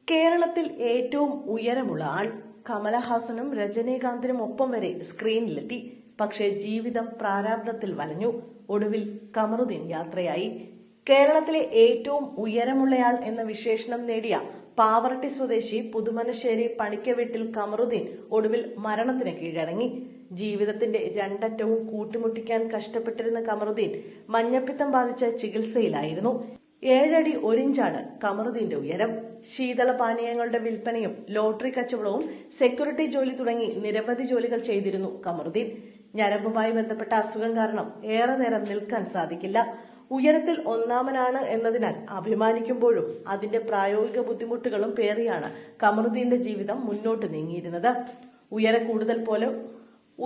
കേരളത്തിൽ ഏറ്റവും ഉയരമുള്ള ആൾ കമലഹാസനും രജനീകാന്തിനും ഒപ്പം വരെ സ്ക്രീനിലെത്തി. പക്ഷേ ജീവിതം പ്രാരാബ്ധത്തിൽ വലഞ്ഞു. ഒടുവിൽ കമറുദ്ദീൻ യാത്രയായി. കേരളത്തിലെ ഏറ്റവും ഉയരമുള്ളയാൾ എന്ന വിശേഷണം നേടിയ പാവറട്ടി സ്വദേശി പുതുമനശ്ശേരി പണിക്കവീട്ടിൽ കമറുദ്ദീൻ ഒടുവിൽ മരണത്തിന് കീഴടങ്ങി. ജീവിതത്തിന്റെ രണ്ടറ്റവും കൂട്ടിമുട്ടിക്കാൻ കഷ്ടപ്പെട്ടിരുന്ന കമറുദ്ദീൻ മഞ്ഞപ്പിത്തം ബാധിച്ച ചികിത്സയിലായിരുന്നു. 7 അടി 1 ഇഞ്ചാണ് കമറുദ്ദീന്റെ ഉയരം. ശീതളപാനീയങ്ങളുടെ വിൽപ്പനയും ലോട്ടറി കച്ചവടവും സെക്യൂരിറ്റി ജോലി തുടങ്ങി നിരവധി ജോലികൾ ചെയ്തിരുന്നു കമറുദ്ദീൻ. ഞരമ്പുമായി ബന്ധപ്പെട്ട അസുഖം കാരണം ഏറെ നേരം നിൽക്കാൻ സാധിക്കില്ല. ഉയരത്തിൽ ഒന്നാമനാണ് എന്നതിനാൽ അഭിമാനിക്കുമ്പോഴും അതിന്റെ പ്രായോഗിക ബുദ്ധിമുട്ടുകളും പേറിയാണ് കമറുദ്ദീന്റെ ജീവിതം മുന്നോട്ട് നീങ്ങിയിരുന്നത്.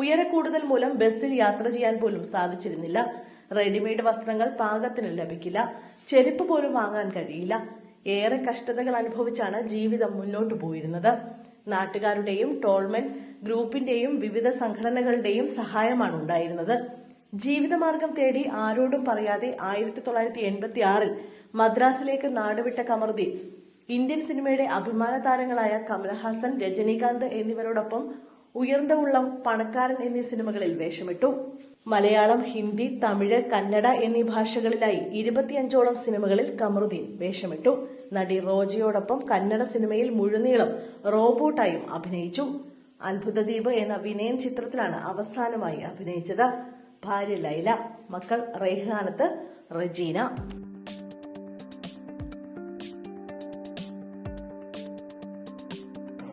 ഉയര കൂടുതൽ മൂലം ബസ്സിൽ യാത്ര ചെയ്യാൻ പോലും സാധിച്ചിരുന്നില്ല. റെഡിമെയ്ഡ് വസ്ത്രങ്ങൾ പാകത്തിന് ലഭിക്കില്ല. ചെരുപ്പ് പോലും വാങ്ങാൻ കഴിയില്ല. ഏറെ കഷ്ടതകൾ അനുഭവിച്ചാണ് ജീവിതം മുന്നോട്ടു പോയിരുന്നത്. നാട്ടുകാരുടെയും ടോൾമെൻ ഗ്രൂപ്പിന്റെയും വിവിധ സംഘടനകളുടെയും സഹായമാണ് ഉണ്ടായിരുന്നത്. ജീവിതമാർഗം തേടി ആരോടും പറയാതെ 1986 മദ്രാസിലേക്ക് നാടുവിട്ട കമറുദ്ദീൻ ഇന്ത്യൻ സിനിമയുടെ അഭിമാന താരങ്ങളായ കമലഹാസൻ, രജനീകാന്ത് എന്നിവരോടൊപ്പം ഉയർന്ന ഉള്ളം, പണക്കാരൻ എന്നീ സിനിമകളിൽ വേഷമിട്ടു. മലയാളം, ഹിന്ദി, തമിഴ്, കന്നഡ എന്നീ ഭാഷകളിലായി 25ഓളം സിനിമകളിൽ കമറുദ്ദീൻ വേഷമിട്ടു. നടി റോജയോടൊപ്പം കന്നഡ സിനിമയിൽ മുഴുനീളം റോബോട്ടായും അഭിനയിച്ചു. അത്ഭുതദ്വീപ് എന്ന വിനയൻ ചിത്രത്തിലാണ് അവസാനമായി അഭിനയിച്ചത്. ഭാര്യ ലൈല, മക്കൾ റെയ്ഹാനത്ത്, റജീന.